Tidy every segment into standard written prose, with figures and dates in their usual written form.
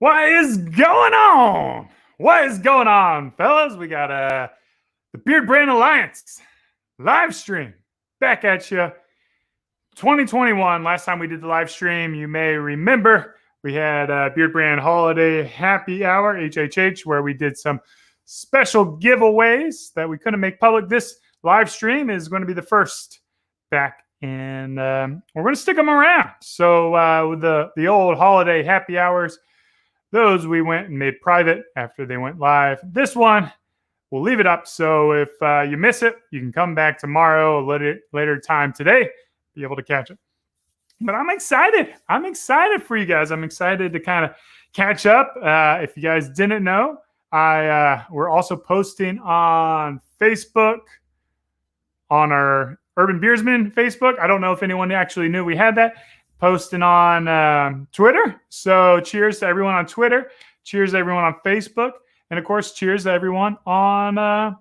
What is going on? What is going on, fellas? We got the Beardbrand Alliance live stream back at you. 2021, last time we did the live stream, you may remember we had Beardbrand Holiday Happy Hour, HHH, where we did some special giveaways that we couldn't make public. This live stream is going to be the first back, and we're going to stick them around. So with the old holiday happy hours, those we went and made private after they went live. This one, we'll leave it up. So if you miss it, you can come back tomorrow, a later time today, be able to catch it. But I'm excited. I'm excited for you guys. I'm excited to kind of catch up. If you guys didn't know, we're also posting on Facebook, on our Urban Beersman Facebook. I don't know if anyone actually knew we had that. Posting on Twitter. So cheers to everyone on Twitter. Cheers to everyone on Facebook. And of course, cheers to everyone on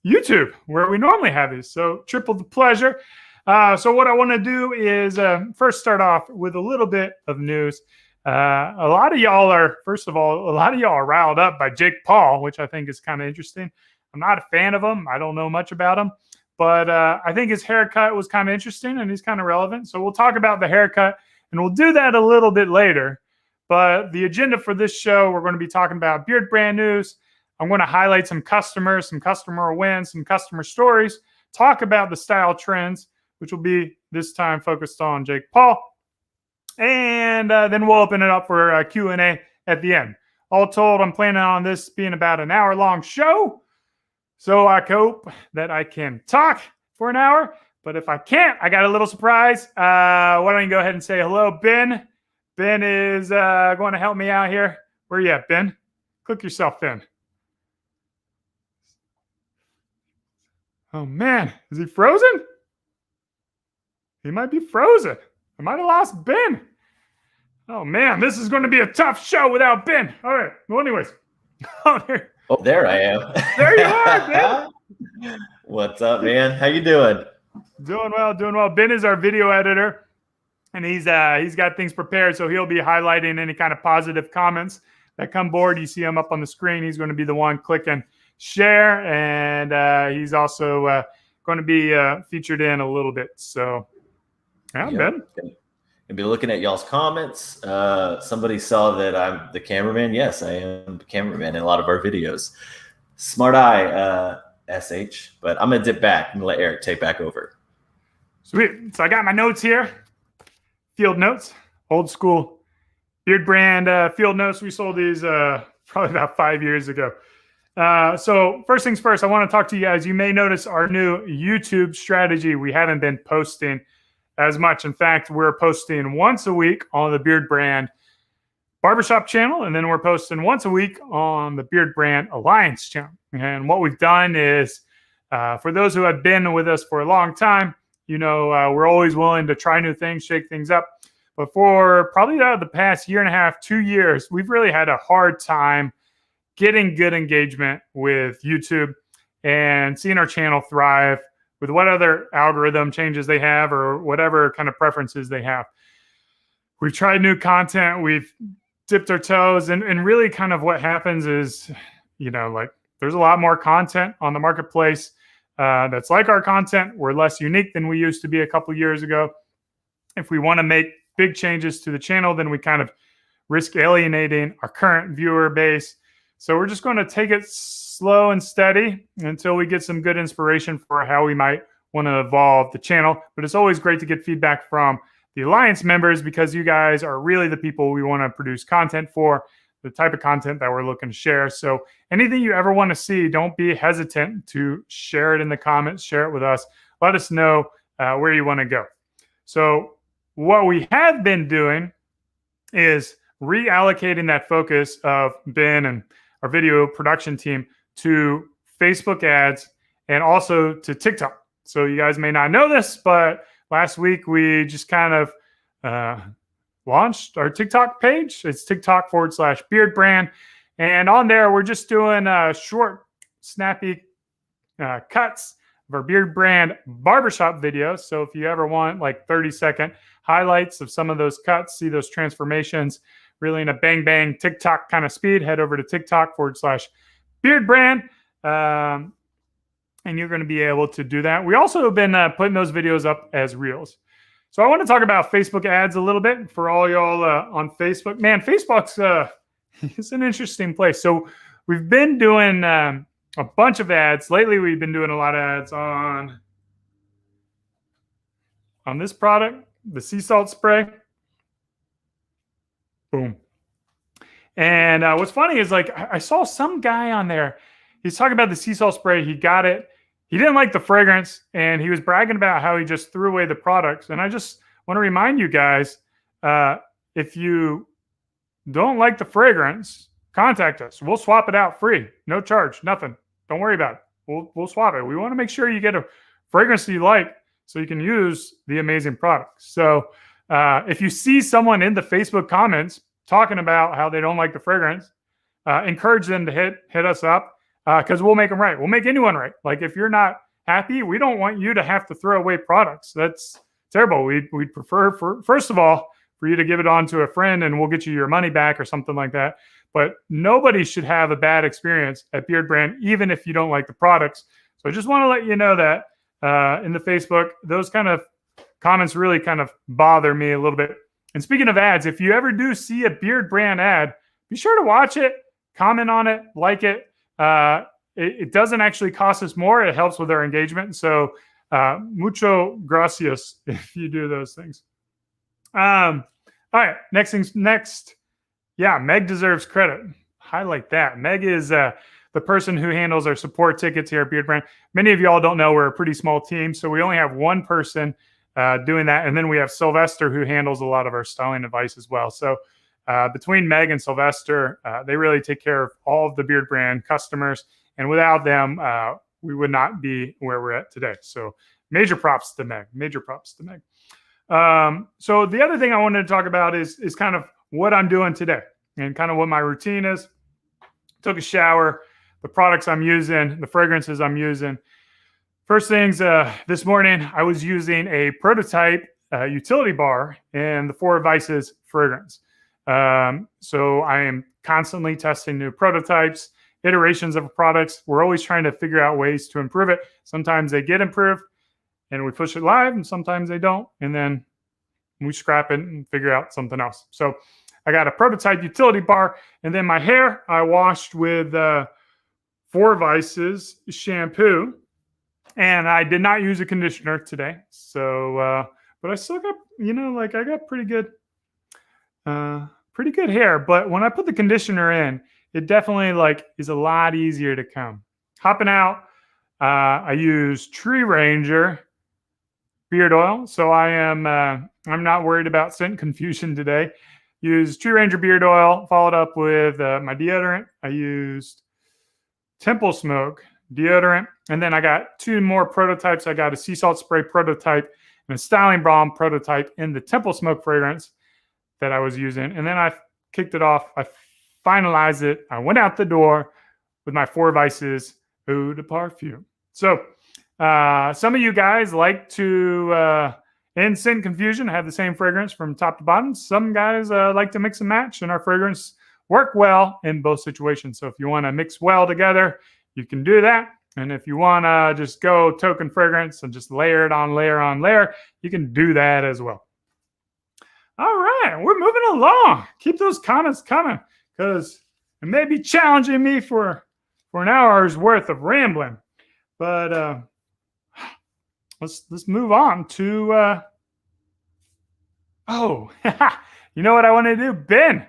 YouTube, where we normally have these. So triple the pleasure. So what I want to do is first start off with a little bit of news. A lot of y'all are riled up by Jake Paul, which I think is kind of interesting. I'm not a fan of him. I don't know much about him. But I think his haircut was kind of interesting and he's kind of relevant. So we'll talk about the haircut and we'll do that a little bit later. But the agenda for this show, we're going to be talking about Beardbrand news. I'm going to highlight some customers, some customer wins, some customer stories, talk about the style trends, which will be this time focused on Jake Paul. And then we'll open it up for a Q&A at the end. All told, I'm planning on this being about an hour-long show. So I hope that I can talk for an hour, but if I can't, I got a little surprise. Why don't you go ahead and say hello, Ben? Ben is going to help me out here. Where you at, Ben? Click yourself in. Oh, man. Is he frozen? He might be frozen. I might have lost Ben. Oh, man. This is going to be a tough show without Ben. All right. Well, anyways. Oh, there I am. There you are, Ben. What's up, man? How you doing? Doing well, doing well. Ben is our video editor, and he's got things prepared, so he'll be highlighting any kind of positive comments that come board. You see him up on the screen. He's going to be the one clicking share, and he's also going to be featured in a little bit. So, yeah, Ben. And be looking at y'all's comments. Somebody saw that I'm the cameraman. Yes, I am the cameraman in a lot of our videos. Smart eye, SH. But I'm going to dip back and let Eric take back over. Sweet. So I got my notes here. Field notes. Old school Beardbrand field notes. We sold these probably about 5 years ago. So first things first, I want to talk to you guys. You may notice our new YouTube strategy. We haven't been posting as much. In fact, we're posting once a week on the Beardbrand Barbershop channel, and then we're posting once a week on the Beardbrand Alliance channel. And what we've done is, for those who have been with us for a long time, you know, we're always willing to try new things, shake things up. But for probably the past year and a half, 2 years, we've really had a hard time getting good engagement with YouTube and seeing our channel thrive with what other algorithm changes they have or whatever kind of preferences they have. We've tried new content. We've dipped our toes. And really kind of what happens is, you know, like there's a lot more content on the marketplace that's like our content. We're less unique than we used to be a couple years ago. If we want to make big changes to the channel, then we kind of risk alienating our current viewer base. So we're just going to take it slow and steady until we get some good inspiration for how we might want to evolve the channel. But it's always great to get feedback from the Alliance members because you guys are really the people we want to produce content for, the type of content that we're looking to share. So anything you ever want to see, don't be hesitant to share it in the comments, share it with us. Let us know where you want to go. So what we have been doing is reallocating that focus of Ben and our video production team to Facebook ads and also to TikTok. So you guys may not know this, but last week we just kind of launched our TikTok page. It's TikTok/Beardbrand. And on there, we're just doing short, snappy cuts of our Beardbrand barbershop videos. So if you ever want like 30-second highlights of some of those cuts, see those transformations, really in a bang bang TikTok kind of speed, head over to TikTok/Beardbrand. And you're going to be able to do that. We also have been putting those videos up as reels. So I want to talk about Facebook ads a little bit for all y'all on Facebook. Man, Facebook's it's an interesting place. So we've been doing a bunch of ads. Lately, we've been doing a lot of ads on this product, the sea salt spray. Boom. And what's funny is like I saw some guy on there. He's talking about the sea salt spray. He got it. He didn't like the fragrance, and he was bragging about how he just threw away the products. And I just want to remind you guys, if you don't like the fragrance, contact us. We'll swap it out free. No charge, nothing. Don't worry about it. We'll swap it. We want to make sure you get a fragrance that you like so you can use the amazing products. So if you see someone in the Facebook comments talking about how they don't like the fragrance, encourage them to hit us up. Because we'll make them right. We'll make anyone right. Like if you're not happy, we don't want you to have to throw away products. That's terrible. We'd prefer, first of all, for you to give it on to a friend and we'll get you your money back or something like that. But nobody should have a bad experience at Beardbrand, even if you don't like the products. So I just want to let you know that in the Facebook, those kind of comments really kind of bother me a little bit. And speaking of ads, if you ever do see a Beardbrand ad, be sure to watch it, comment on it, like it. It doesn't actually cost us more. It helps with our engagement. So mucho gracias if you do those things. All right, next. Yeah, Meg deserves credit. Highlight that. Meg is the person who handles our support tickets here at Beardbrand. Many of y'all don't know we're a pretty small team, so we only have one person doing that. And then we have Sylvester who handles a lot of our styling advice as well. So between Meg and Sylvester, they really take care of all of the Beardbrand customers. And without them, we would not be where we're at today. So major props to Meg. Major props to Meg. So the other thing I wanted to talk about is kind of what I'm doing today and kind of what my routine is. Took a shower, the products I'm using, the fragrances I'm using. First things, this morning, I was using a prototype utility bar in the Four Vices fragrance. So I am constantly testing new prototypes, iterations of products. We're always trying to figure out ways to improve it. Sometimes they get improved and we push it live, and sometimes they don't. And then we scrap it and figure out something else. So I got a prototype utility bar, and then my hair I washed with Four Vices shampoo, and I did not use a conditioner today. So, but I still got, I got pretty good hair. But when I put the conditioner in, it definitely is a lot easier to comb. Hopping out, I use Tree Ranger beard oil. So I'm not worried about scent confusion today. Use Tree Ranger beard oil, followed up with my deodorant. I used Temple Smoke deodorant. And then I got two more prototypes. I got a sea salt spray prototype and a styling balm prototype in the Temple Smoke fragrance that I was using. And then I kicked it off. I finalized it. I went out the door with my Four Vices Eau de Parfum. So some of you guys like to, in scent confusion, have the same fragrance from top to bottom. Some guys like to mix and match, and our fragrance work well in both situations. So if you want to mix well together, you can do that. And if you want to just go token fragrance and just layer it on layer on layer, you can do that as well. All right, we're moving along. Keep those comments coming because it may be challenging me for an hour's worth of rambling. But let's move on to you know what I want to do? Ben,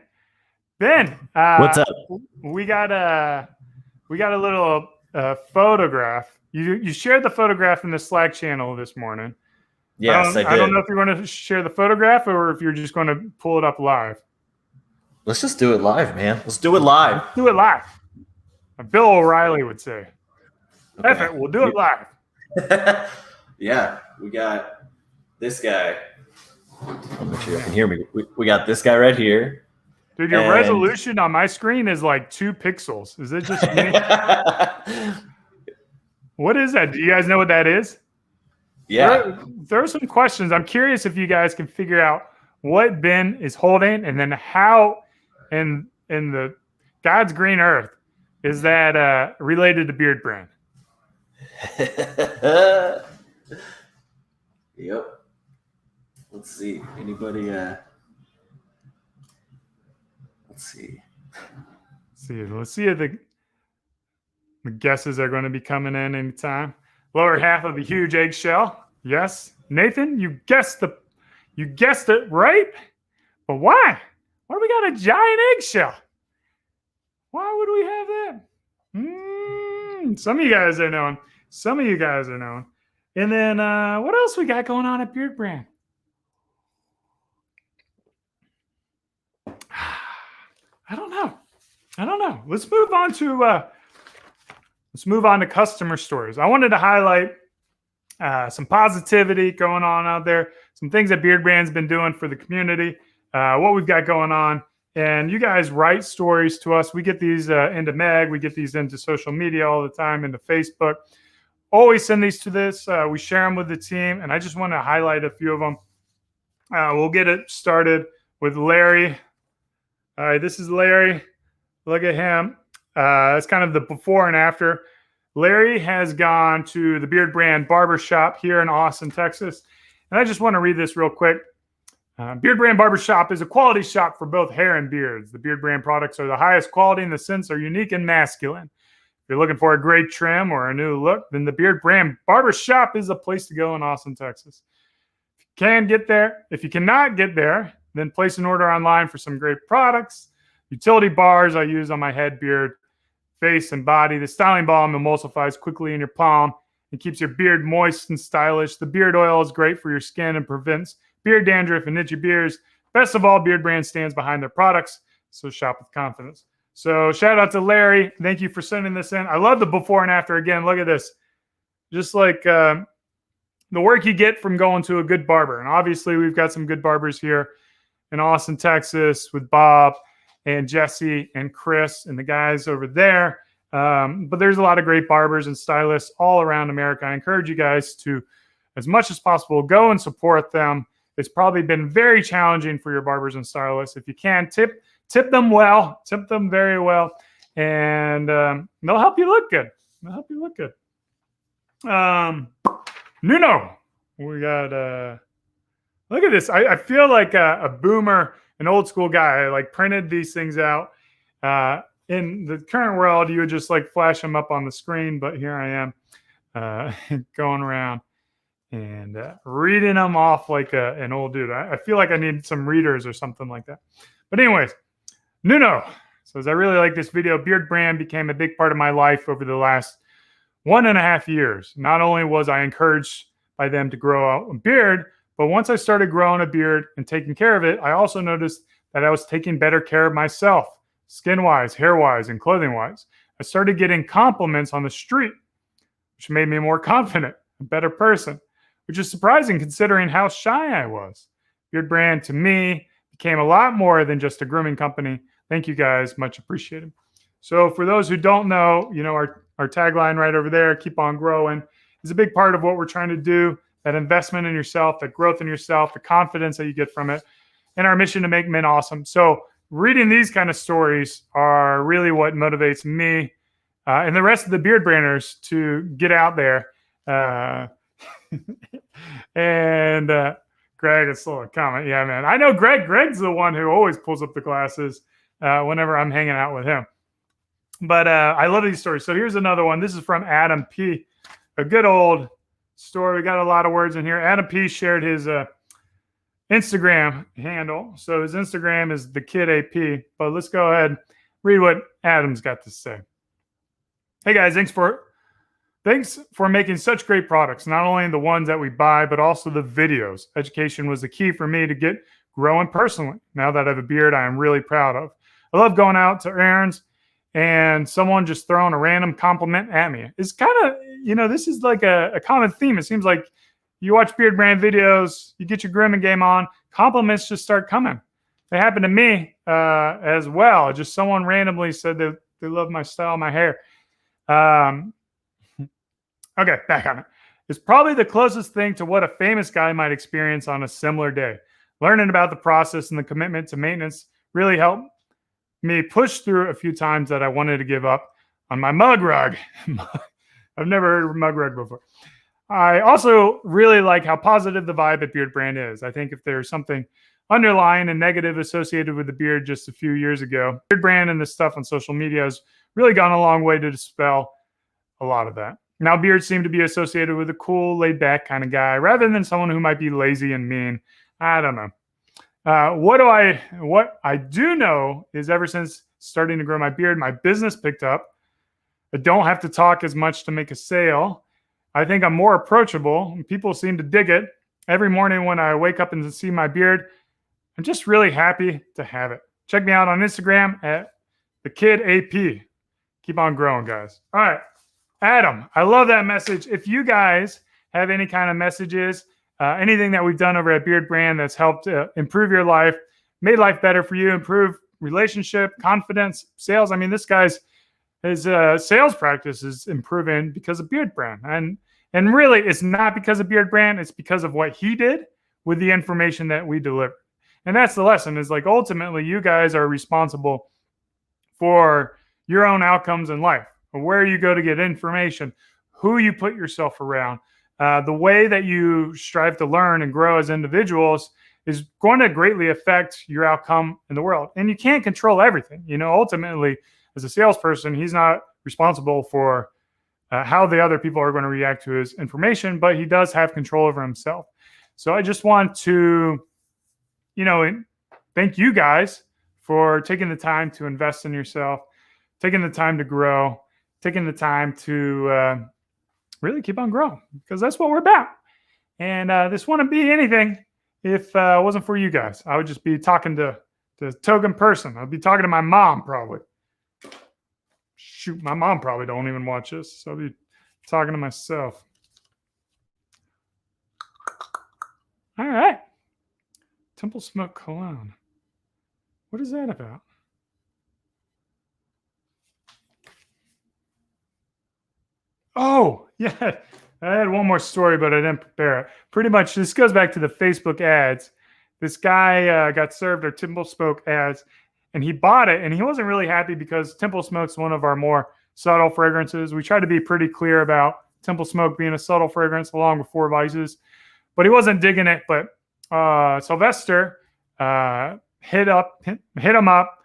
what's up? We got a little photograph. You shared the photograph in the Slack channel this morning. Yes, I did. I don't know if you're going to share the photograph or if you're just going to pull it up live. Let's just do it live, man. Let's do it live. Do it live. Bill O'Reilly would say. Okay. F it, we'll do it live. Yeah, we got this guy. I'll make sure you can hear me. We got this guy right here. Dude, your resolution on my screen is like 2 pixels. Is it just me? What is that? Do you guys know what that is? Yeah. There are some questions. I'm curious if you guys can figure out what Ben is holding and then how in the God's green earth is that related to Beardbrand? Yep. Let's see. Anybody? Let's see. Let's see if the guesses are going to be coming in anytime. Lower half of a huge eggshell. Yes, Nathan, you guessed it right. But why? Why do we got a giant eggshell? Why would we have that? Some of you guys are knowing. And then what else we got going on at Beardbrand? I don't know. Let's move on to customer stories. I wanted to highlight some positivity going on out there, some things that Beardbrand's been doing for the community, what we've got going on. And you guys write stories to us. We get these into Meg. We get these into social media all the time, into Facebook. Always send these to this. We share them with the team. And I just want to highlight a few of them. We'll get it started with Larry. All right, this is Larry. Look at him. It's kind of the before and after. Larry has gone to the Beardbrand Barbershop here in Austin, Texas. And I just want to read this real quick. Beardbrand Barbershop is a quality shop for both hair and beards. The Beardbrand products are the highest quality and the scents are unique and masculine. If you're looking for a great trim or a new look, then the Beardbrand Barbershop is a place to go in Austin, Texas. If you can get there, if you cannot get there, then place an order online for some great products. Utility bars I use on my head, beard, face, and body. The styling balm emulsifies quickly in your palm and keeps your beard moist and stylish. The beard oil is great for your skin and prevents beard dandruff and itchy beards. Best of all, Beardbrand stands behind their products, so shop with confidence. So shout out to Larry. Thank you for sending this in. I love the before and after. Again, look at this. Just like the work you get from going to a good barber. And obviously, we've got some good barbers here in Austin, Texas with Bob and Jesse and Chris and the guys over there. But there's a lot of great barbers and stylists all around America. I encourage you guys to, as much as possible, go and support them. It's probably been very challenging for your barbers and stylists. If you can, tip them well, tip them very well, and they'll help you look good. Nuno, we got, look at this. I feel like a boomer, an old school guy. I like printed these things out. In the current world, you would just like flash them up on the screen, but here I am going around and reading them off like an old dude. I feel like I need some readers or something like that. But anyways, Nuno says, I really like this video. Beardbrand became a big part of my life over the last 1.5 years. Not only was I encouraged by them to grow out a beard, but once I started growing a beard and taking care of it, I also noticed that I was taking better care of myself, skin-wise, hair-wise, and clothing-wise. I started getting compliments on the street, which made me more confident, a better person, which is surprising considering how shy I was. Beardbrand, to me, became a lot more than just a grooming company. Thank you, guys. Much appreciated. So for those who don't know, our tagline right over there, keep on growing, is a big part of what we're trying to do. That investment in yourself, that growth in yourself, the confidence that you get from it, and our mission to make men awesome. So reading these kind of stories are really what motivates me and the rest of the Beardbranders to get out there. And Greg, it's still a comment. Yeah, man. I know Greg's the one who always pulls up the glasses whenever I'm hanging out with him. But I love these stories. So here's another one. This is from Adam P. A good old story. We got a lot of words in here. Adam P. shared his Instagram handle. So his Instagram is the Kid AP. But let's go ahead and read what Adam's got to say. Hey guys, thanks for making such great products. Not only the ones that we buy, but also the videos. Education was the key for me to get growing personally. Now that I have a beard, I am really proud of. I love going out to errands and someone just throwing a random compliment at me. It's kind of, this is like a common theme. It seems like you watch Beardbrand videos, you get your grooming game on, compliments just start coming. They happen to me as well. Just someone randomly said that they love my style, my hair. Okay, back on it. It's probably the closest thing to what a famous guy might experience on a similar day. Learning about the process and the commitment to maintenance really helped me push through a few times that I wanted to give up on my mug rug. I've never heard of mug rug before. I also really like how positive the vibe at Beardbrand is. I think if there's something underlying and negative associated with the beard just a few years ago, Beardbrand and the stuff on social media has really gone a long way to dispel a lot of that. Now, beards seem to be associated with a cool, laid-back kind of guy rather than someone who might be lazy and mean. I don't know. What I do know is ever since starting to grow my beard, my business picked up. I don't have to talk as much to make a sale. I think I'm more approachable. People seem to dig it. Every morning when I wake up and see my beard, I'm just really happy to have it. Check me out on Instagram at thekidap. Keep on growing, guys. All right, Adam, I love that message. If you guys have any kind of messages, anything that we've done over at Beardbrand that's helped improve your life, made life better for you, improve relationship, confidence, sales. I mean, this guy's his sales practice is improving because of Beardbrand. And really, it's not because of Beardbrand. It's because of what he did with the information that we deliver. And that's the lesson is like, ultimately, you guys are responsible for your own outcomes in life, where you go to get information, who you put yourself around. The way that you strive to learn and grow as individuals is going to greatly affect your outcome in the world. And you can't control everything. You know, ultimately, as a salesperson, he's not responsible for how the other people are going to react to his information, but he does have control over himself. So I just want to, thank you guys for taking the time to invest in yourself, taking the time to grow, taking the time to really keep on growing, because that's what we're about. And this wouldn't be anything if it wasn't for you guys. I would just be talking to a token person. I'd be talking to my mom probably. Shoot, my mom probably don't even watch this, so I'll be talking to myself. All right. Temple Smoke Cologne. What is that about? Oh, yeah. I had one more story, but I didn't prepare it. Pretty much, this goes back to the Facebook ads. This guy got served our Temple Smoke ads, and he bought it, and he wasn't really happy because Temple Smoke's one of our more subtle fragrances. We try to be pretty clear about Temple Smoke being a subtle fragrance along with 4 Vices, but he wasn't digging it. But Sylvester hit him up.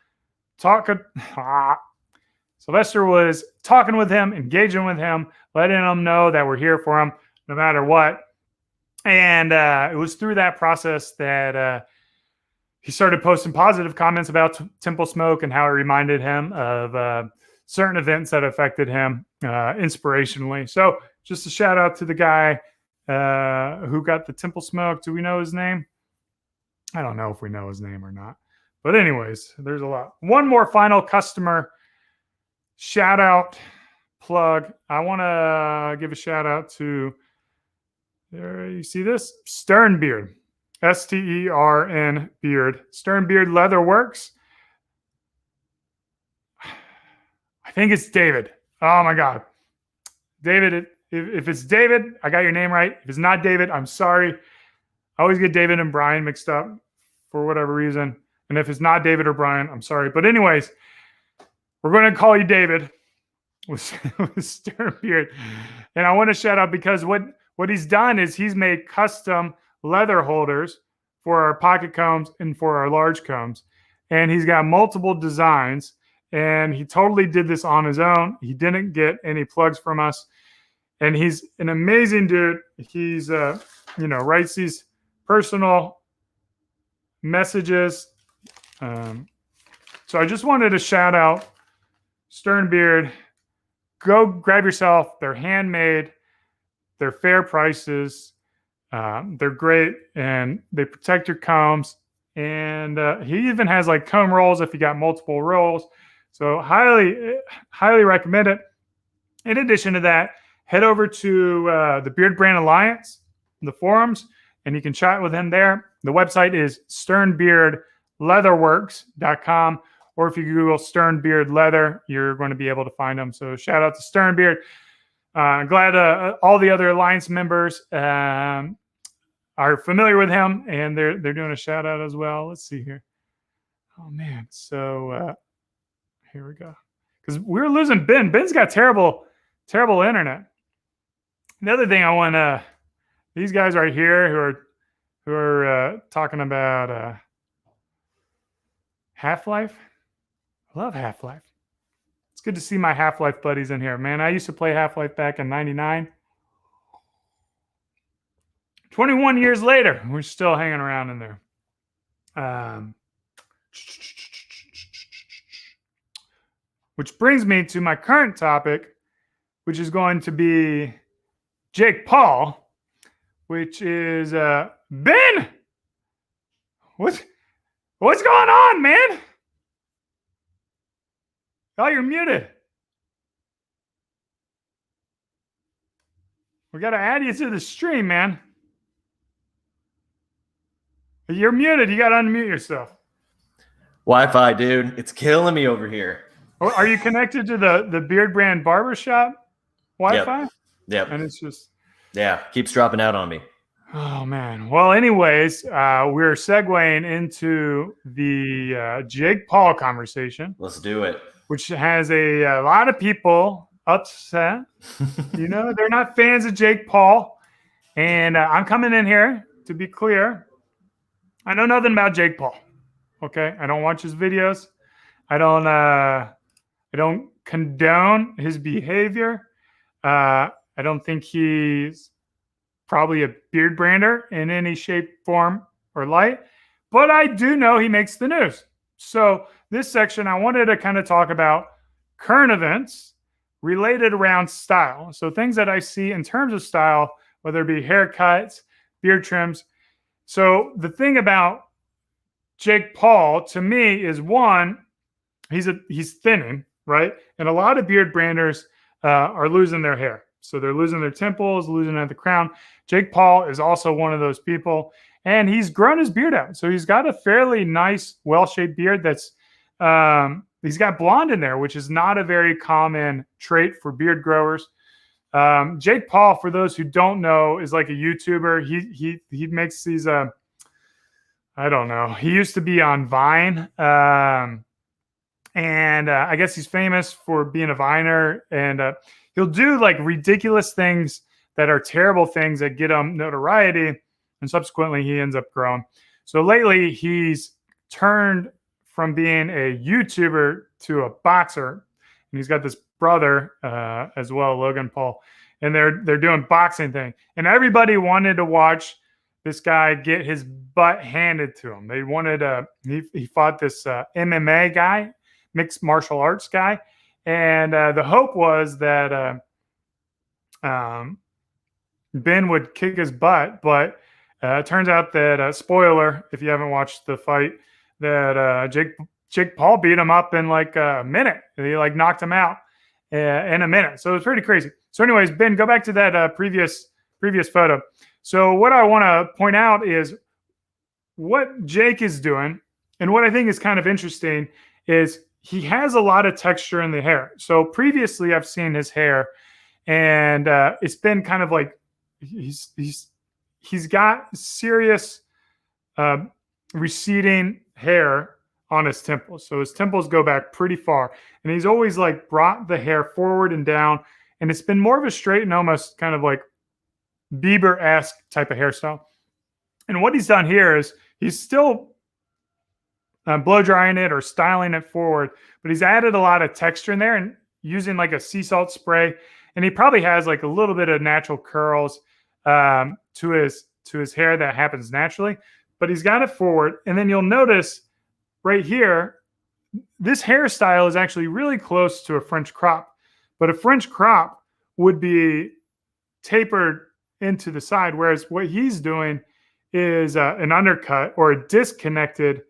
Sylvester was talking with him, engaging with him, letting him know that we're here for him no matter what. And it was through that process that he started posting positive comments about Temple Smoke and how it reminded him of certain events that affected him inspirationally. So just a shout out to the guy who got the Temple Smoke. Do we know his name? I don't know if we know his name or not. But anyways, there's a lot. One more final customer shout out plug. I want to give a shout out to, there you see this? Stern Beard. Stern Beard. Stern Beard Leather Works. I think it's David. Oh my God. David, if it's David, I got your name right. If it's not David, I'm sorry. I always get David and Brian mixed up for whatever reason. And if it's not David or Brian, I'm sorry. But anyways, we're going to call you David with Stern Beard. And I want to shout out because what he's done is he's made custom leather holders for our pocket combs and for our large combs. And he's got multiple designs. And he totally did this on his own. He didn't get any plugs from us. And he's an amazing dude. He's, writes these personal messages. So I just wanted to shout out Stern Beard. Go grab yourself. They're handmade. They're fair prices. They're great, and they protect your combs. And he even has like comb rolls if you got multiple rolls. So highly recommend it. In addition to that, head over to the Beardbrand Alliance, the forums, and you can chat with him there. The website is sternbeardleatherworks.com, or if you Google Stern Beard Leather, you're going to be able to find them. So shout out to Stern Beard. Glad all the other Alliance members are familiar with him, and they're doing a shout out as well. Let's see here. Oh man, so here we go. Because we were losing Ben. Ben's got terrible internet. The other thing I want these guys right here who are talking about Half-Life. I love Half-Life. It's good to see my Half-Life buddies in here, man. I used to play Half-Life back in '99. 21 years later, we're still hanging around in there. Which brings me to my current topic, which is going to be Jake Paul, which is Ben. What's going on, man? Oh, you're muted. We got to add you to the stream, man. You're muted. You got to unmute yourself. Wi-Fi, dude. It's killing me over here. Are you connected to the Beardbrand barbershop Wi-Fi? Yep. And it's just... Yeah, keeps dropping out on me. Oh, man. Well, anyways, we're segueing into the Jake Paul conversation. Let's do it. Which has a lot of people upset. You know, they're not fans of Jake Paul. And I'm coming in here to be clear. I know nothing about Jake Paul. Okay? I don't watch his videos. I don't condone his behavior. I don't think he's probably a beard brander in any shape, form, or light. But I do know he makes the news. So this section, I wanted to kind of talk about current events related around style. So things that I see in terms of style, whether it be haircuts, beard trims. So the thing about Jake Paul, to me, is one, he's thinning, right? And a lot of beard branders are losing their hair. So they're losing their temples, losing at the crown. Jake Paul is also one of those people. And he's grown his beard out. So he's got a fairly nice, well-shaped beard that's, he's got blonde in there, which is not a very common trait for beard growers. Jake Paul, for those who don't know, is like a YouTuber. He makes these, I don't know. He used to be on Vine. And I guess he's famous for being a Viner. And he'll do like ridiculous things that are terrible things that get him notoriety. And subsequently, he ends up growing. So lately, he's turned from being a YouTuber to a boxer. And he's got this brother as well, Logan Paul. And they're doing boxing thing. And everybody wanted to watch this guy get his butt handed to him. They wanted he fought this MMA guy, mixed martial arts guy. And the hope was that Ben would kick his butt. But it turns out that, spoiler, if you haven't watched the fight, that Jake Paul beat him up in like a minute. He like knocked him out in a minute. So it was pretty crazy. So anyways, Ben, go back to that previous photo. So what I want to point out is what Jake is doing, and what I think is kind of interesting is he has a lot of texture in the hair. So previously I've seen his hair, and it's been kind of like he's got serious receding hair on his temples. So his temples go back pretty far. And he's always like brought the hair forward and down. And it's been more of a straight and almost kind of like Bieber-esque type of hairstyle. And what he's done here is he's still blow drying it or styling it forward, but he's added a lot of texture in there and using like a sea salt spray. And he probably has like a little bit of natural curls to his hair that happens naturally, but he's got it forward. And then you'll notice right here, this hairstyle is actually really close to a French crop, but a French crop would be tapered into the side, whereas what he's doing is an undercut or a disconnected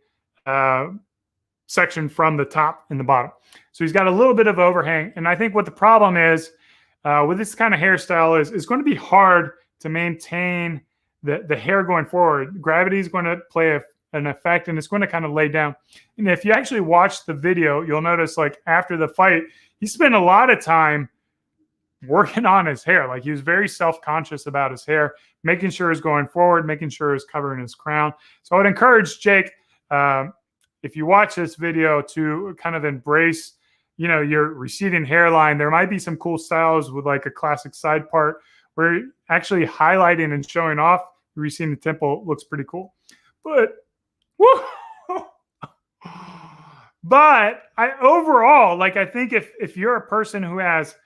section from the top and the bottom. So he's got a little bit of overhang. And I think what the problem is with this kind of hairstyle is it's going to be hard to maintain the hair going forward. Gravity is going to play an effect, and it's going to kind of lay down. And if you actually watch the video, you'll notice like after the fight, he spent a lot of time working on his hair. Like he was very self-conscious about his hair, making sure it's going forward, making sure it's covering his crown. So I would encourage Jake, if you watch this video, to kind of embrace you know, your receding hairline. There might be some cool styles with like a classic side part where actually highlighting and showing off the receding temple looks pretty cool. But woo, but overall, like, I think if you're a person who has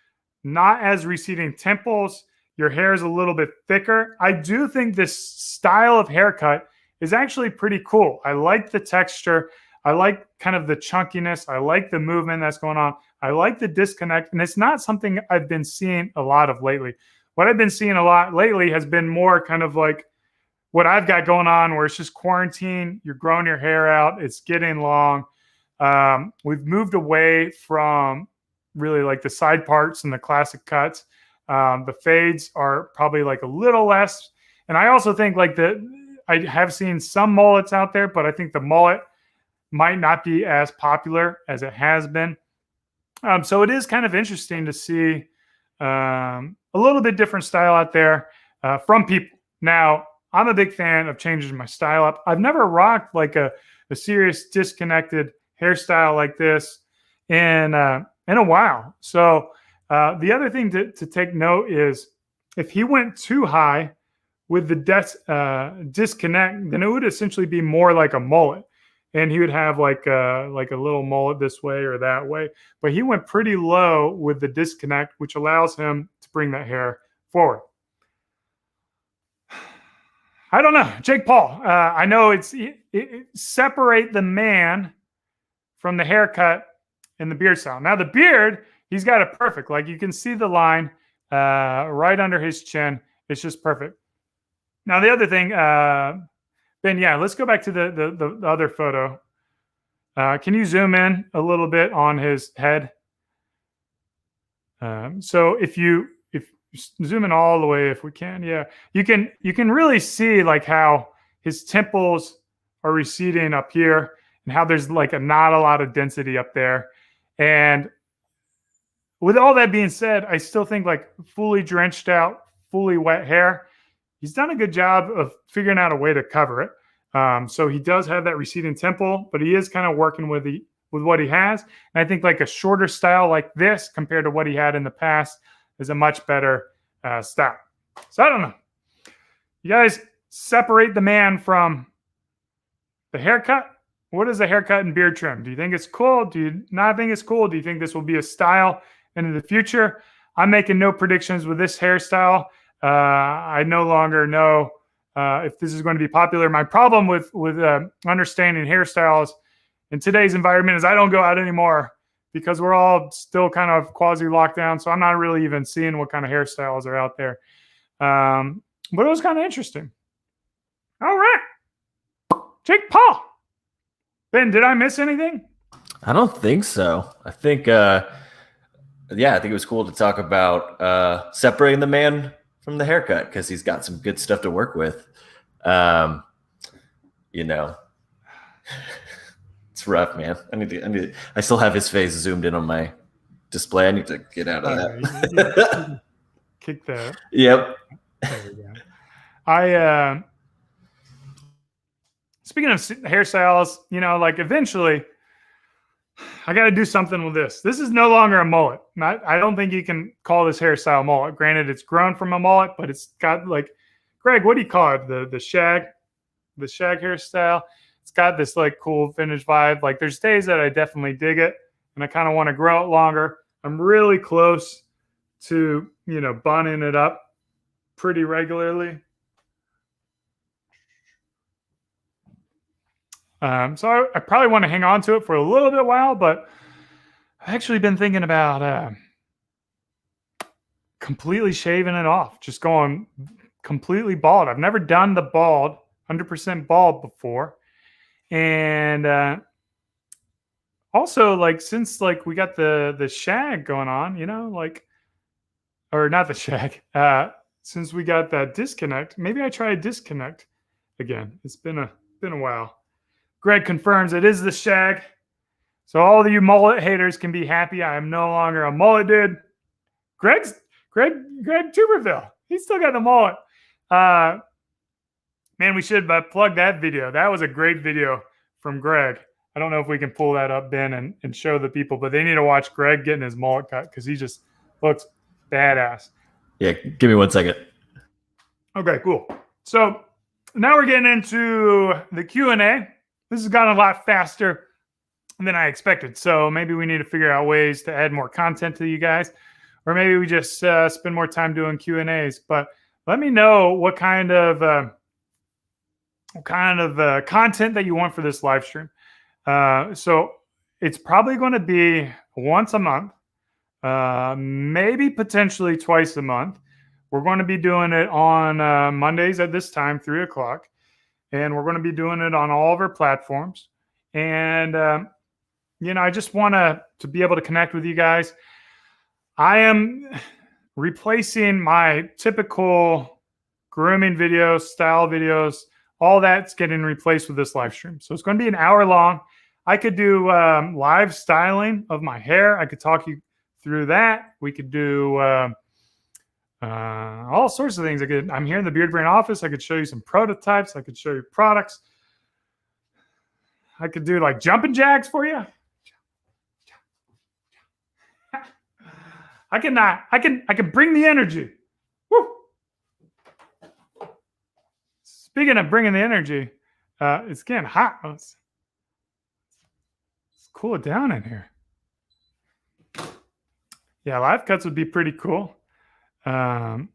not as receding temples, your hair is a little bit thicker, I do think this style of haircut is actually pretty cool. I like the texture. I like kind of the chunkiness. I like the movement that's going on. I like the disconnect. And it's not something I've been seeing a lot of lately. What I've been seeing a lot lately has been more kind of like what I've got going on, where it's just quarantine. You're growing your hair out. It's getting long. We've moved away from really like the side parts and the classic cuts. The fades are probably like a little less. And I also think like I have seen some mullets out there, but I think the mullet might not be as popular as it has been. So it is kind of interesting to see a little bit different style out there from people. Now, I'm a big fan of changing my style up. I've never rocked like a serious disconnected hairstyle like this in a while. So the other thing to take note is if he went too high with the disconnect, then it would essentially be more like a mullet. And he would have like a little mullet this way or that way. But he went pretty low with the disconnect, which allows him to bring that hair forward. I don't know. Jake Paul, I know it's separate the man from the haircut and the beard style. Now the beard, he's got it perfect. Like you can see the line right under his chin. It's just perfect. Now the other thing, Ben, yeah, let's go back to the other photo. Can you zoom in a little bit on his head? So if you zoom in all the way, if we can, yeah, you can really see like how his temples are receding up here and how there's like not a lot of density up there. And with all that being said, I still think like fully drenched out, fully wet hair, he's done a good job of figuring out a way to cover it. So he does have that receding temple, but he is kind of working with what he has. And I think like a shorter style like this compared to what he had in the past is a much better style. So I don't know. You guys separate the man from the haircut. What is the haircut and beard trim? Do you think it's cool? Do you not think it's cool? Do you think this will be a style into the future? I'm making no predictions with this hairstyle. I no longer know if this is going to be popular. My problem with understanding hairstyles in today's environment is I don't go out anymore because we're all still kind of quasi lockdown. So I'm not really even seeing what kind of hairstyles are out there. But it was kind of interesting. All right. Jake Paul. Ben, did I miss anything? I don't think so. I think, I think it was cool to talk about separating the man from the haircut because he's got some good stuff to work with. You know, it's rough, man. I still have his face zoomed in on my display. I need to get out of that. Kick that. Yep. There we go. Speaking of hairstyles, you know, like eventually I got to do something with this. This is no longer a mullet. I don't think you can call this hairstyle mullet. Granted, it's grown from a mullet, but it's got like, Greg, what do you call it? The shag hairstyle. It's got this like cool vintage vibe. Like there's days that I definitely dig it and I kind of want to grow it longer. I'm really close to, you know, bunning it up pretty regularly. So I probably want to hang on to it for a little bit while, but I've actually been thinking about completely shaving it off, just going completely bald. I've never done the bald, 100% bald before. And also, like, since like we got the shag going on, you know, like, or not the shag, since we got that disconnect, maybe I try a disconnect again. It's been a while. Greg confirms it is the shag. So all of you mullet haters can be happy. I am no longer a mullet dude. Greg Tuberville. He's still got the mullet. Man, we should plug that video. That was a great video from Greg. I don't know if we can pull that up, Ben, and show the people, but they need to watch Greg getting his mullet cut because he just looks badass. Yeah, give me 1 second. Okay, cool. So now we're getting into the Q&A. This has gone a lot faster than I expected. So maybe we need to figure out ways to add more content to you guys, or maybe we just spend more time doing Q&As. But let me know what kind of content that you want for this live stream. So it's probably going to be once a month, maybe potentially twice a month. We're going to be doing it on Mondays at this time, 3 o'clock. And we're going to be doing it on all of our platforms. And, I just want to be able to connect with you guys. I am replacing my typical grooming videos, style videos. All that's getting replaced with this live stream. So it's going to be an hour long. I could do live styling of my hair. I could talk you through that. We could do all sorts of things. I'm here in the Beardbrand office. I could show you some prototypes. I could show you products. I could do like jumping jacks for you. I can bring the energy. Woo! Speaking of bringing the energy, it's getting hot. Let's cool it down in here. Yeah, live cuts would be pretty cool. Row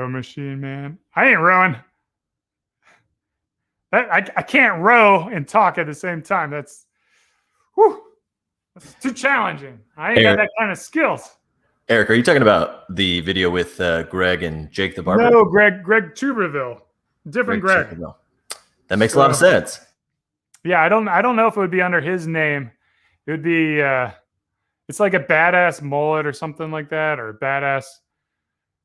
machine, man. I ain't rowing. I can't row and talk at the same time. That's too challenging. I ain't got that kind of skills. Eric, are you talking about the video with Greg and Jake the Barber? No, Greg Tuberville. Different Greg. Tuberville. That makes a lot of sense. Yeah, I don't know if it would be under his name. It would be it's like a badass mullet or something like that, or badass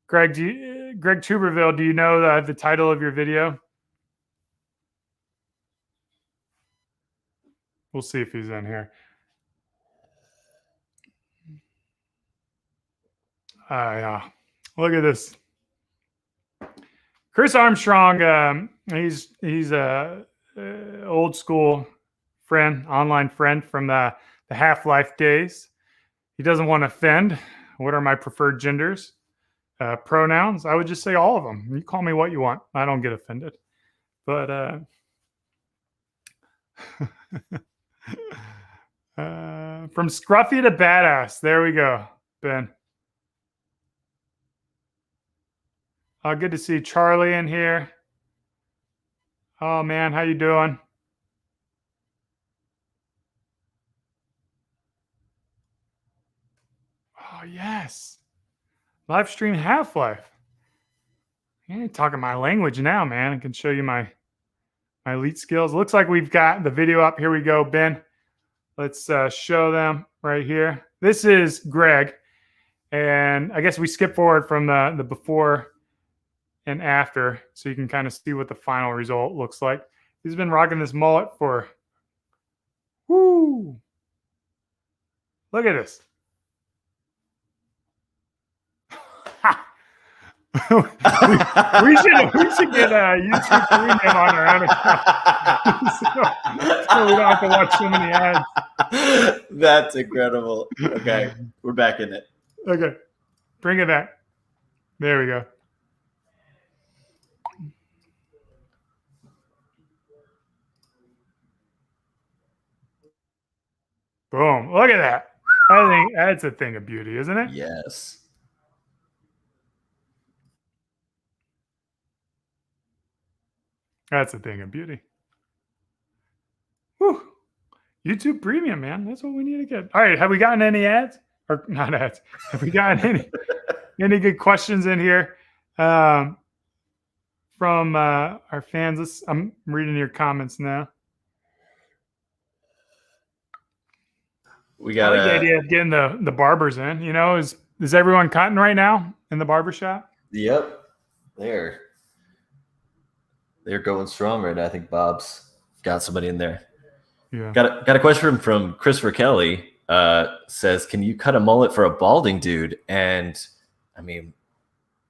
Greg Tuberville, do you know the title of your video? We'll see if he's in here. Yeah. Look at this. Chris Armstrong, he's a old school friend, online friend from the Half-Life days. He doesn't want to offend. What are my preferred genders? Pronouns? I would just say all of them. You call me what you want. I don't get offended. But from scruffy to badass. There we go, Ben. Good to see Charlie in here. Oh man, how you doing? Oh yes, live stream Half-Life. You're talking my language now, man. I can show you my elite skills. Looks like we've got the video up. Here we go, Ben. Let's show them right here. This is Greg, and I guess we skip forward from the before and after, so you can kind of see what the final result looks like. He's been rocking this mullet for, whoo! Look at this. we should get a YouTube Premium on our own account, so we don't have to watch so many ads. That's incredible. Okay, we're back in it. Okay, bring it back. There we go. Boom! Look at that. I think that's a thing of beauty, isn't it? Yes. That's a thing of beauty. Whew. YouTube Premium, man. That's what we need to get. All right. Have we gotten any ads? Or not ads. Have we gotten any good questions in here from our fans? I'm reading your comments now. We got the idea of getting the barbers in. You know, is everyone cutting right now in the barbershop? Yep. They're going strong right now. I think Bob's got somebody in there. Yeah. Got a question from Christopher Kelly. Says, can you cut a mullet for a balding dude? And I mean,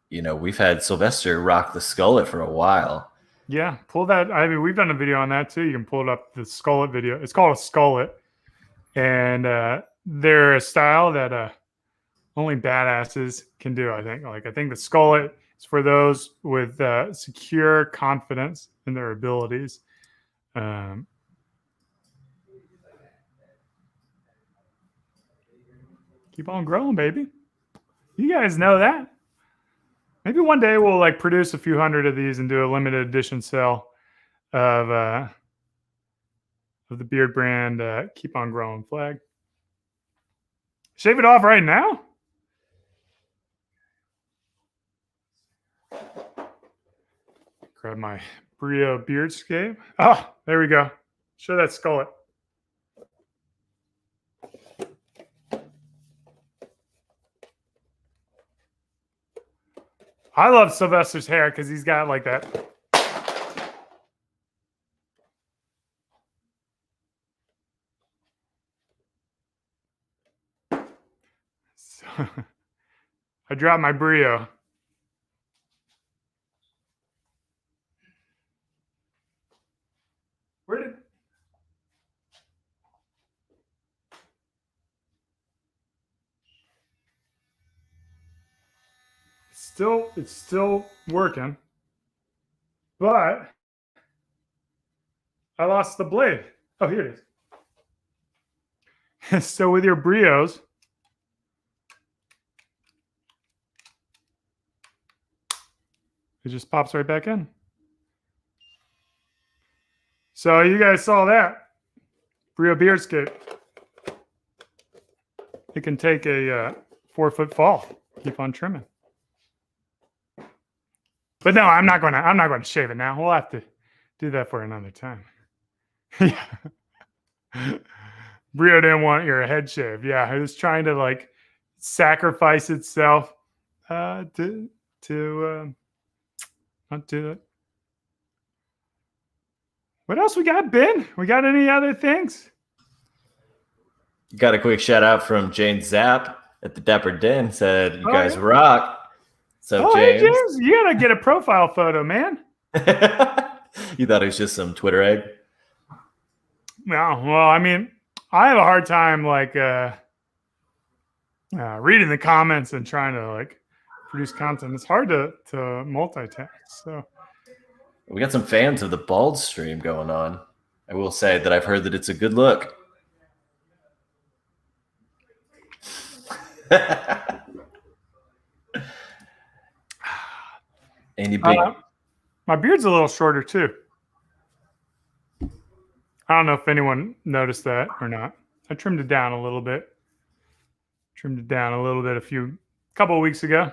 you know, we've had Sylvester rock the Skullit for a while. Yeah, pull that. I mean, we've done a video on that too. You can pull it up, the Skullit video. It's called a Skullit. And they're a style that only badasses can do, I think. Like, I think the Skullit is for those with secure confidence in their abilities. Keep on growing, baby. You guys know that. Maybe one day we'll like produce a few hundred of these and do a limited edition sale of the Beardbrand Keep on Growing flag. Shave it off right now? Grab my Brio Beardscape. Oh, there we go. Show that Skullit. I love Sylvester's hair because he's got like that. So, I dropped my Brio. Where did... It's still working, but I lost the blade. Oh, here it is. So with your Brios, it just pops right back in. So you guys saw that. Brio Beardscape. It can take a 4-foot fall. Keep on trimming. But no, I'm not gonna shave it now. We'll have to do that for another time. Yeah. Brio didn't want your head shaved. Yeah, it was trying to like sacrifice itself to not do it. What else we got, Ben? We got any other things? Got a quick shout out from Jane Zapp at the Dapper Den. Said, you guys rock. So James. Hey, James, you gotta get a profile photo, man. You thought it was just some Twitter egg? No, well, I mean, I have a hard time like reading the comments and trying to like produce content. It's hard to multitask. So we got some fans of the bald stream going on. I will say that I've heard that it's a good look. Any big... my beard's a little shorter too. I don't know if anyone noticed that or not. I trimmed it down a little bit. A couple of weeks ago.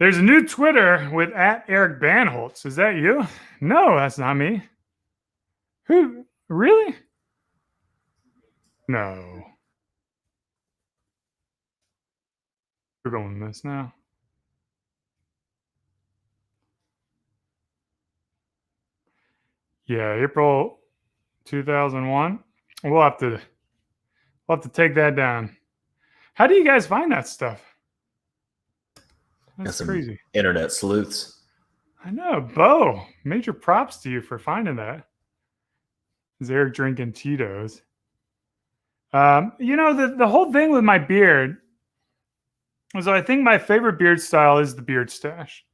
There's a new Twitter with @Eric Banholtz. Is that you? No, that's not me. Who? Really? No. We're going with this now. Yeah, April 2001. We'll have to take that down. How do you guys find that stuff? That's crazy. Internet sleuths. I know, Bo. Major props to you for finding that. Is Eric drinking Tito's? You know, the whole thing with my beard was I think my favorite beard style is the beard stash.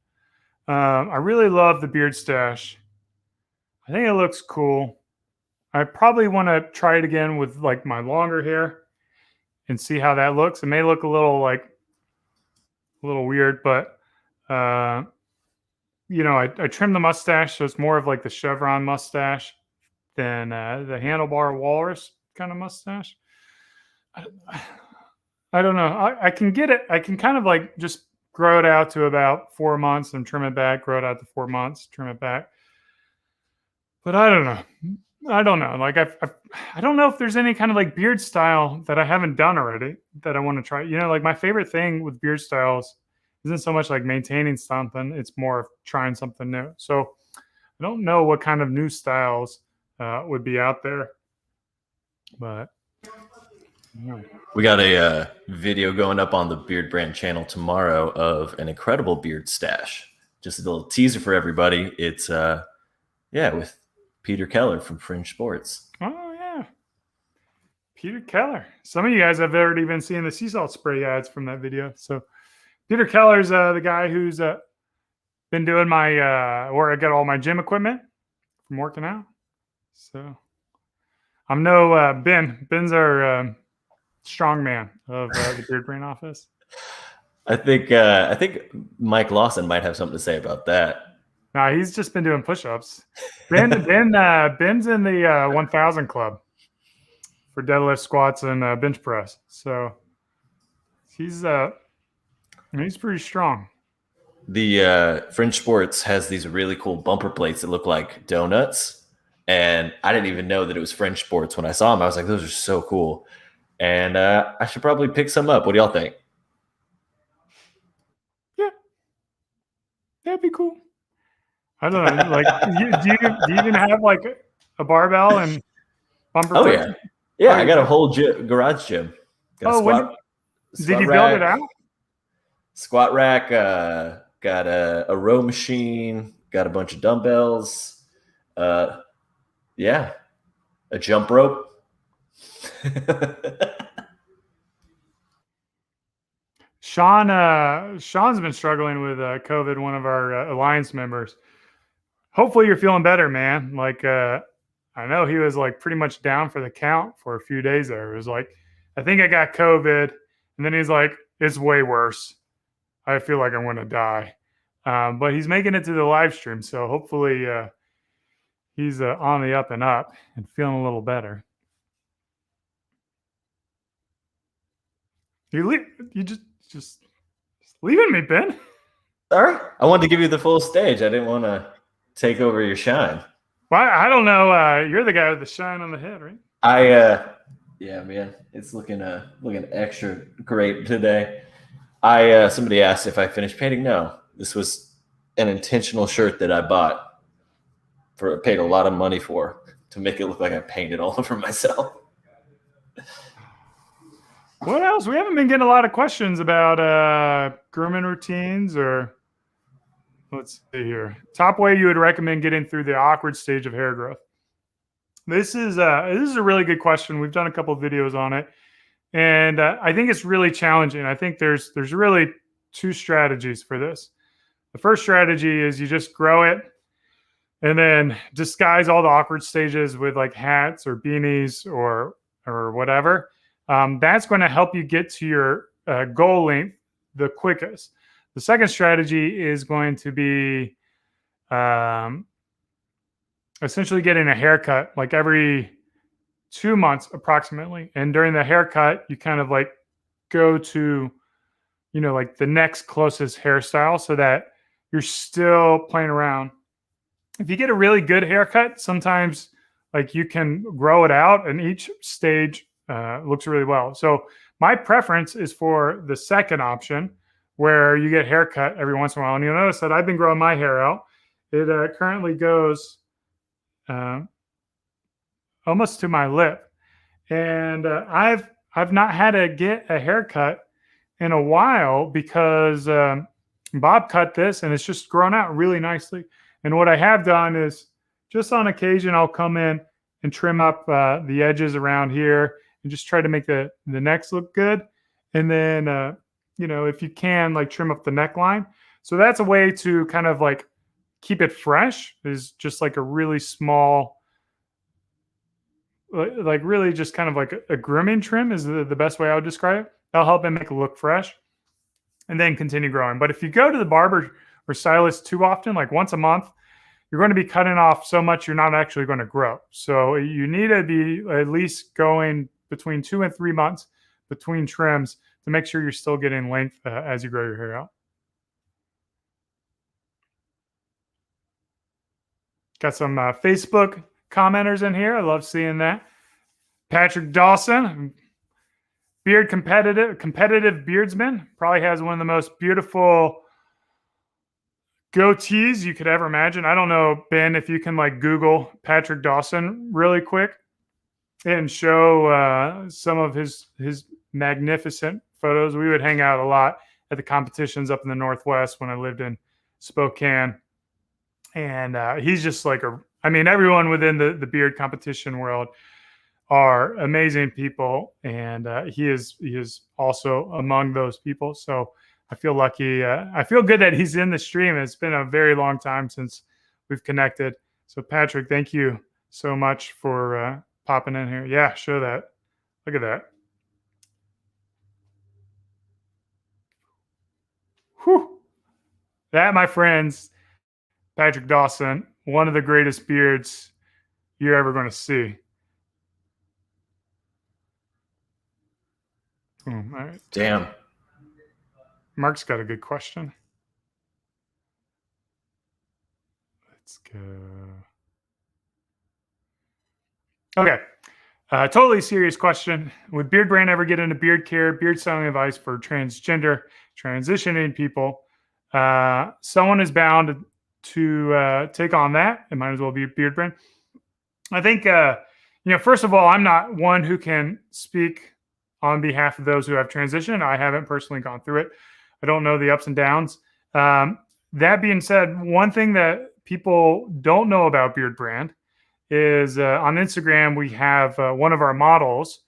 I really love the beard stash. I think it looks cool. I probably want to try it again with like my longer hair and see how that looks. It may look a little weird, but you know, I trimmed the mustache, so it's more of like the chevron mustache than the handlebar walrus kind of mustache. I don't know. I can get it. I can kind of like just grow it out to about 4 months and trim it back, grow it out to 4 months, trim it back. But I don't know. Like I don't know if there's any kind of like beard style that I haven't done already that I want to try. You know, like my favorite thing with beard styles isn't so much like maintaining something. It's more of trying something new. So I don't know what kind of new styles would be out there. But we got a video going up on the Beardbrand channel tomorrow of an incredible beard stash just a little teaser for everybody. It's with Peter Keller from Fringe Sports. Oh yeah, Peter Keller. Some of you guys have already been seeing the sea salt spray ads from that video. So Peter Keller's the guy who's been doing my where I get all my gym equipment from working out. So I'm no Ben. Ben's our strong man of the Beardbrand office. I think Mike Lawson might have something to say about that. Nah, he's just been doing push-ups. Ben's in the 1,000 club for deadlift, squats, and bench press. So he's pretty strong. The Fringe Sports has these really cool bumper plates that look like donuts, and I didn't even know that it was Fringe Sports. When I saw them, I was like, those are so cool, and I should probably pick some up. What do y'all think? Yeah, that'd be cool. I don't know. Like, do you even have like a barbell and bumper? Oh plates? yeah. I got a whole garage gym. Got did you build it out? Squat rack. Got a row machine. Got a bunch of dumbbells. A jump rope. Sean's been struggling with COVID. One of our alliance members. Hopefully you're feeling better, man. Like I know he was like pretty much down for the count for a few days there. It was like, I think I got COVID, and then he's like, it's way worse. I feel like I'm going to die. But he's making it to the live stream, so hopefully he's on the up and up and feeling a little better. You just leaving me, Ben. Sorry, I wanted to give you the full stage. I didn't want to take over your shine. Well, I don't know. You're the guy with the shine on the head, right? Yeah, man, it's looking extra great today. Somebody asked if I finished painting. No, this was an intentional shirt that I bought paid a lot of money for to make it look like I painted all over myself. What else? We haven't been getting a lot of questions about grooming routines, or let's see here. Top way you would recommend getting through the awkward stage of hair growth. This is a really good question. We've done a couple of videos on it, and I think it's really challenging. I think there's really two strategies for this. The first strategy is you just grow it and then disguise all the awkward stages with like hats or beanies or whatever. That's going to help you get to your goal length the quickest. The second strategy is going to be essentially getting a haircut like every 2 months approximately. And during the haircut, you kind of like go to, like the next closest hairstyle so that you're still playing around. If you get a really good haircut, sometimes like you can grow it out and each stage looks really well. So my preference is for the second option where you get haircut every once in a while. And you'll notice that I've been growing my hair out. It currently goes almost to my lip. And I've not had to get a haircut in a while because Bob cut this and it's just grown out really nicely. And what I have done is just on occasion, I'll come in and trim up the edges around here and just try to make the necks look good. And then, if you can, like trim up the neckline. So that's a way to kind of like keep it fresh, is just like a really small, like really just kind of like a grooming trim is the best way I would describe it. That'll help it make it look fresh and then continue growing. But if you go to the barber or stylist too often, like once a month, you're going to be cutting off so much you're not actually going to grow. So you need to be at least going between 2 and 3 months between trims to make sure you're still getting length as you grow your hair out. Got some Facebook commenters in here. I love seeing that. Patrick Dawson, competitive beardsman, probably has one of the most beautiful goatees you could ever imagine. I don't know, Ben, if you can like Google Patrick Dawson really quick and show some of his magnificent photos. We would hang out a lot at the competitions up in the Northwest when I lived in Spokane. And he's just like everyone within the beard competition world are amazing people, and he is also among those people. So I feel lucky. I feel good that he's in the stream. It's been a very long time since we've connected. So Patrick, thank you so much for popping in here. Yeah, show that. Look at that. Whew. That, my friends, Patrick Dawson, one of the greatest beards you're ever going to see. All right. Damn. Mark's got a good question. Let's go. Okay. Totally serious question. Would Beardbrand ever get into beard care, beard styling advice for transgender, transitioning people? Someone is bound to take on that. It might as well be Beardbrand. I think, first of all, I'm not one who can speak on behalf of those who have transitioned. I haven't personally gone through it. I don't know the ups and downs. That being said, one thing that people don't know about Beardbrand is on Instagram, we have one of our models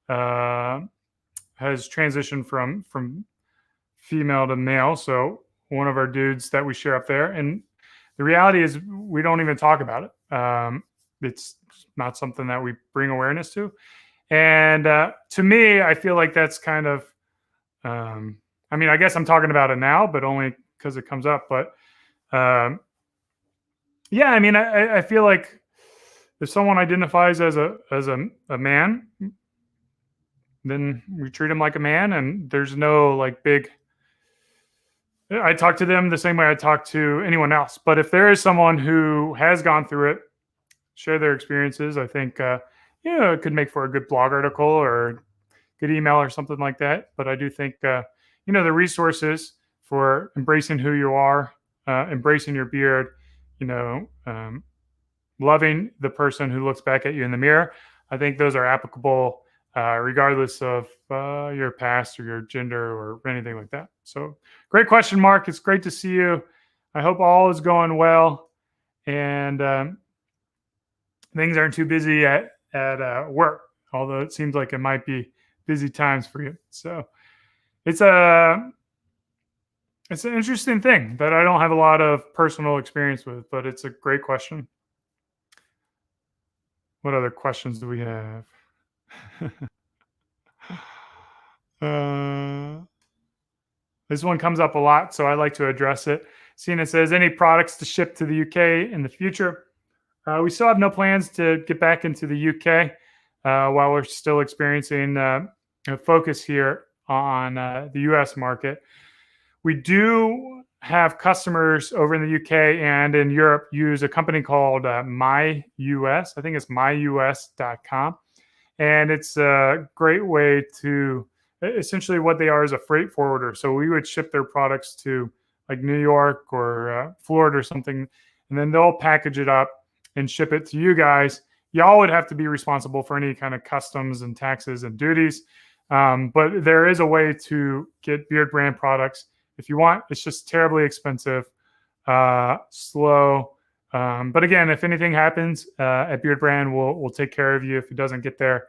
has transitioned from female to male. So one of our dudes that we share up there. And the reality is we don't even talk about it. It's not something that we bring awareness to. And to me, I feel like that's kind of, I guess I'm talking about it now, but only because it comes up. But I feel like if someone identifies as a man, then we treat him like a man, and there's no like big. I talk to them the same way I talk to anyone else. But if there is someone who has gone through it, share their experiences, I think it could make for a good blog article or good email or something like that. But I do think the resources for embracing who you are, embracing your beard, loving the person who looks back at you in the mirror. I think those are applicable regardless of your past or your gender or anything like that. So great question, Mark. It's great to see you. I hope all is going well and things aren't too busy at work, although it seems like it might be busy times for you. So it's an interesting thing that I don't have a lot of personal experience with, but it's a great question. What other questions do we have? This one comes up a lot, so I like to address it. Cena says, any products to ship to the UK in the future? We still have no plans to get back into the UK while we're still experiencing a focus here on the US market. We do have customers over in the UK and in Europe use a company called MyUS. I think it's myus.com. And it's a great way to, essentially what they are is a freight forwarder. So we would ship their products to like New York or Florida or something, and then they'll package it up and ship it to you guys. Y'all would have to be responsible for any kind of customs and taxes and duties. But there is a way to get Beardbrand products if you want. It's just terribly expensive, slow. But again, if anything happens at Beardbrand, we'll take care of you. If it doesn't get there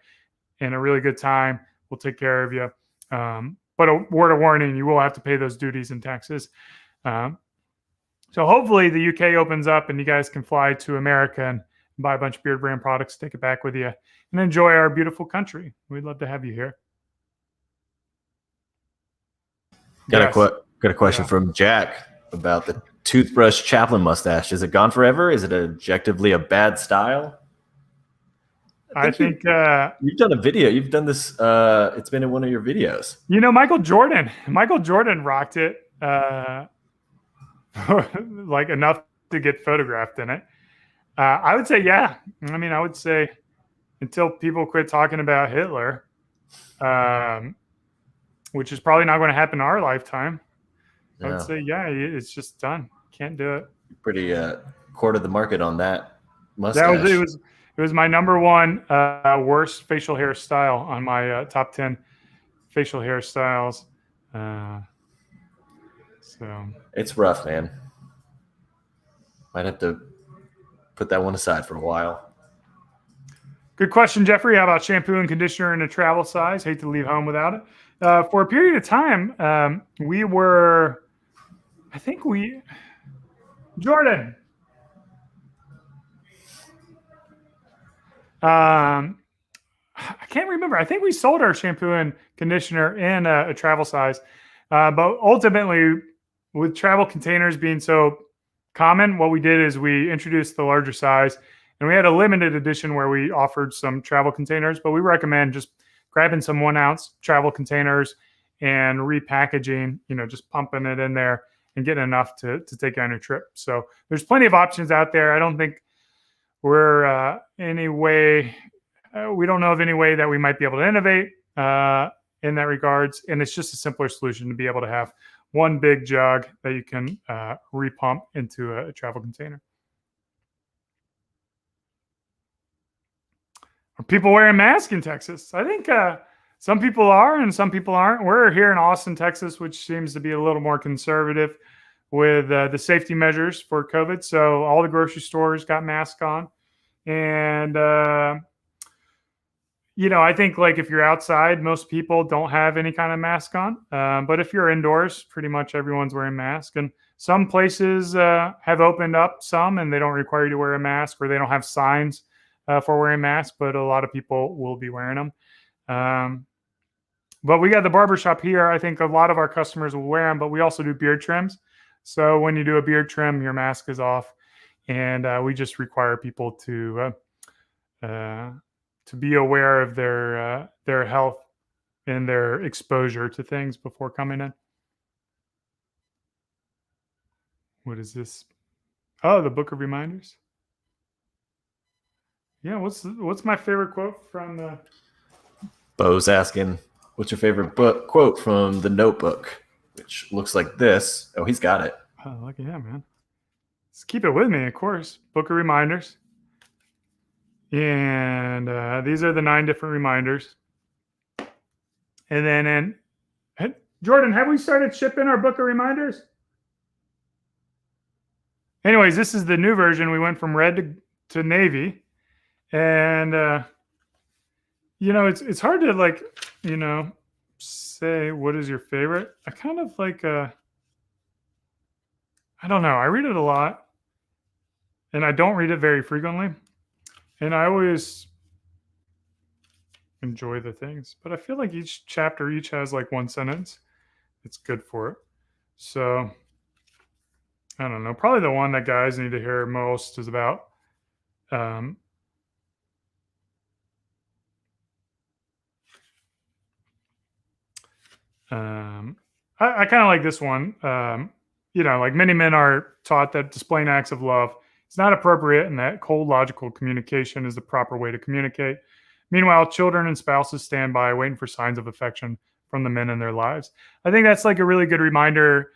in a really good time, we'll take care of you. But a word of warning, you will have to pay those duties and taxes. So hopefully the UK opens up and you guys can fly to America and buy a bunch of Beardbrand products, take it back with you, and enjoy our beautiful country. We'd love to have you here. Got a question from Jack about the toothbrush Chaplin mustache. Is it gone forever? Is it objectively a bad style? I think you've done a video. You've done this. It's been in one of your videos. Michael Jordan rocked it like enough to get photographed in it. I would say, yeah. I would say until people quit talking about Hitler, which is probably not going to happen in our lifetime. Yeah. I would say, yeah, it's just done. Can't do it. Pretty quartered the market on that mustache. It was my number one worst facial hairstyle on my top 10 facial hairstyles. So it's rough, man. Might have to put that one aside for a while. Good question, Jeffrey. How about shampoo and conditioner in a travel size? Hate to leave home without it. For a period of time, Jordan. I can't remember. I think we sold our shampoo and conditioner in a travel size. But ultimately, with travel containers being so common, what we did is we introduced the larger size, and we had a limited edition where we offered some travel containers, but we recommend just grabbing some 1 ounce travel containers and repackaging, just pumping it in there and getting enough to take you on your trip. So there's plenty of options out there. I don't think we're we don't know of any way that we might be able to innovate in that regards. And it's just a simpler solution to be able to have one big jug that you can repump into a travel container. Are people wearing masks in Texas? I think some people are and some people aren't. We're here in Austin, Texas, which seems to be a little more conservative with the safety measures for COVID. So all the grocery stores got masks on. And, I think like if you're outside, most people don't have any kind of mask on. But if you're indoors, pretty much everyone's wearing masks. And some places have opened up some and they don't require you to wear a mask, or they don't have signs for wearing masks, but a lot of people will be wearing them. But we got the barbershop here. I think a lot of our customers will wear them, but we also do beard trims. So when you do a beard trim, your mask is off. And we just require people to be aware of their health and their exposure to things before coming in. What is this? Oh, the Book of Reminders. Yeah, what's my favorite quote from the? Bo's asking, what's your favorite quote from the Notebook, which looks like this. Oh, he's got it. Oh, look at him, man. Let's keep it with me, of course. Book of Reminders. And these are the 9 different reminders. And then, Jordan, have we started shipping our Book of Reminders? Anyways, this is the new version. We went from red to navy. And, it's hard to say what is your favorite. I kind of like, I don't know. I read it a lot and I don't read it very frequently. And I always enjoy the things, but I feel like each chapter has like 1 sentence. It's good for it. So I don't know. Probably the one that guys need to hear most is about, I kind of like this one. Like many men are taught that displaying acts of love is not appropriate and that cold, logical communication is the proper way to communicate. Meanwhile, children and spouses stand by waiting for signs of affection from the men in their lives. I think that's like a really good reminder,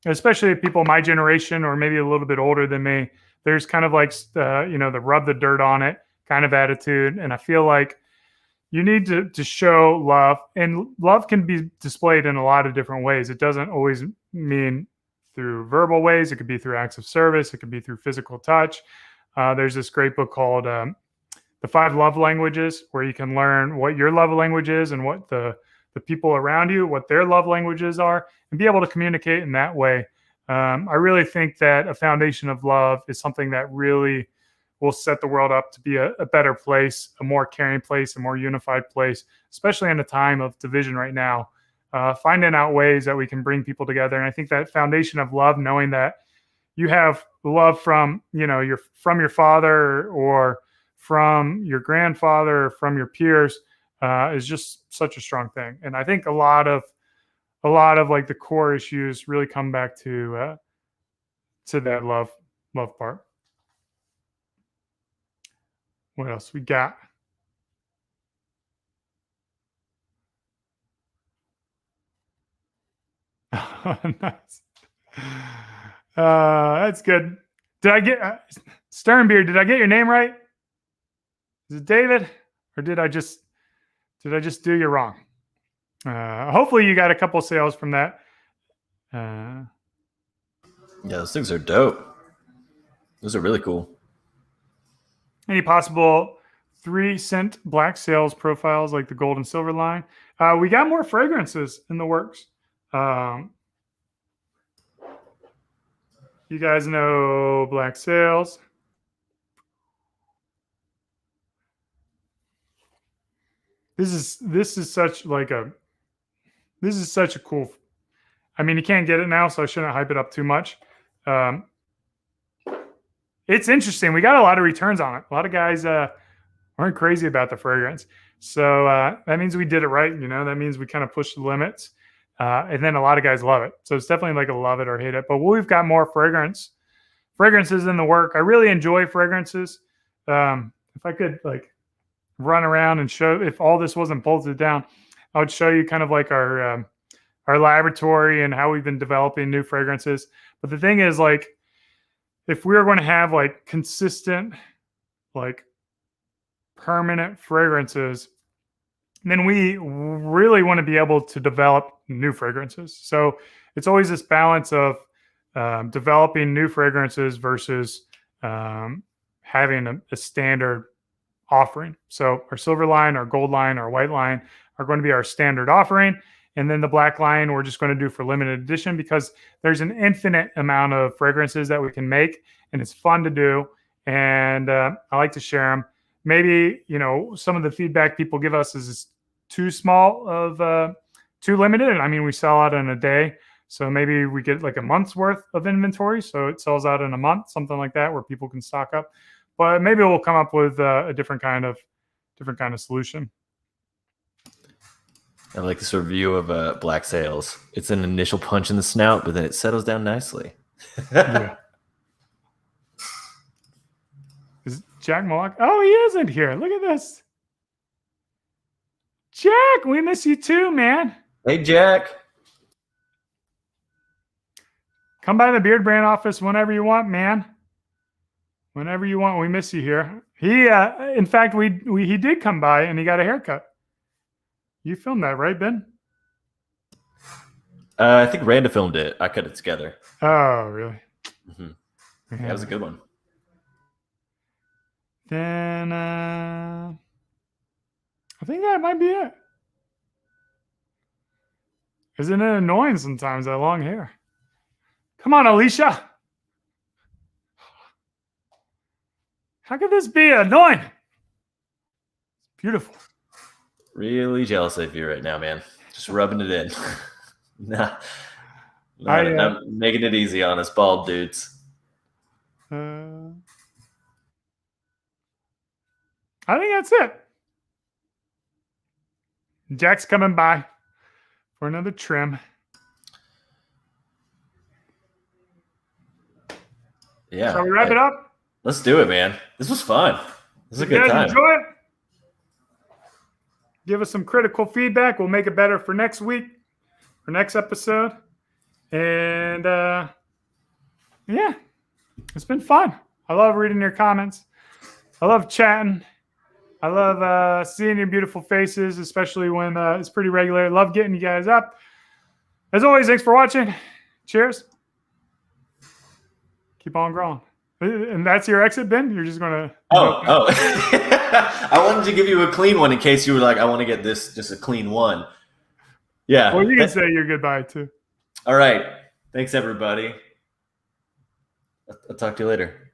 especially people my generation or maybe a little bit older than me. There's kind of like, the rub the dirt on it kind of attitude. And I feel like you need to show love, and love can be displayed in a lot of different ways. It doesn't always mean through verbal ways. It could be through acts of service. It could be through physical touch. There's this great book called The 5 Love Languages, where you can learn what your love language is and what the people around you, what their love languages are, and be able to communicate in that way. I really think that a foundation of love is something that really will set the world up to be a better place, a more caring place, a more unified place, especially in a time of division right now. Finding out ways that we can bring people together. And I think that foundation of love, knowing that you have love from, from your father or from your grandfather or from your peers, is just such a strong thing. And I think a lot of like the core issues really come back to that love part. What else we got? Nice. That's good. Did I get Sternbeard? Did I get your name right? Is it David, or did I just do you wrong? Hopefully you got a couple sales from that. Yeah, those things are dope. Those are really cool. Any possible 3-scent black sales profiles like the gold and silver line? We got more fragrances in the works. You guys know black sales. This is such a cool. I mean, you can't get it now, so I shouldn't hype it up too much. It's interesting. We got a lot of returns on it. A lot of guys aren't crazy about the fragrance. So that means we did it right. You know, that means we kind of pushed the limits. And then a lot of guys love it. So it's definitely like a love it or hate it. But we've got more fragrances in the work. I really enjoy fragrances. If I could like run around and show, if all this wasn't bolted down, I would show you kind of like our laboratory and how we've been developing new fragrances. But the thing is, like, if we were going to have like consistent, like permanent fragrances, then we really want to be able to develop new fragrances. So it's always this balance of developing new fragrances versus having a standard offering. So our silver line, our gold line, our white line are going to be our standard offering. And then the black line, we're just going to do for limited edition because there's an infinite amount of fragrances that we can make and it's fun to do. And I like to share them. Maybe, you know, some of the feedback people give us is too small of too limited. I mean, we sell out in a day. So maybe we get like a month's worth of inventory. So it sells out in a month, something like that, where people can stock up. But maybe we'll come up with a different kind of solution. I like this review of Black Sails. It's an initial punch in the snout, but then it settles down nicely. Yeah. Is Jack Moloch? Oh, he isn't here. Look at this. Jack, we miss you too, man. Hey, Jack. Come by the Beardbrand office whenever you want, man. Whenever you want. We miss you here. He, in fact, he did come by and he got a haircut. You filmed that, right, Ben? I think Randa filmed it. I cut it together. Oh, really? Mm-hmm. Yeah, that was a good one. Then I think that might be it. Isn't it annoying sometimes, that long hair? Come on, Alicia. How could this be annoying? Beautiful. Really jealous of you right now, man. Just rubbing it in. Not making it easy on us bald dudes. I think that's it. Jack's coming by for another trim. Yeah. Shall we wrap it up? Let's do it, man. This was fun. This was a good time. Enjoy it? Give us some critical feedback. We'll make it better for next week, for next episode. And yeah, it's been fun. I love reading your comments. I love chatting. I love seeing your beautiful faces, especially when it's pretty regular. I love getting you guys up. As always, thanks for watching. Cheers. Keep on growing. And that's your exit, Ben? You're just going to... Oh. I wanted to give you a clean one in case you were like, I want to get this, just a clean one. Yeah. Well, you can say your goodbye, too. All right. Thanks, everybody. I'll talk to you later.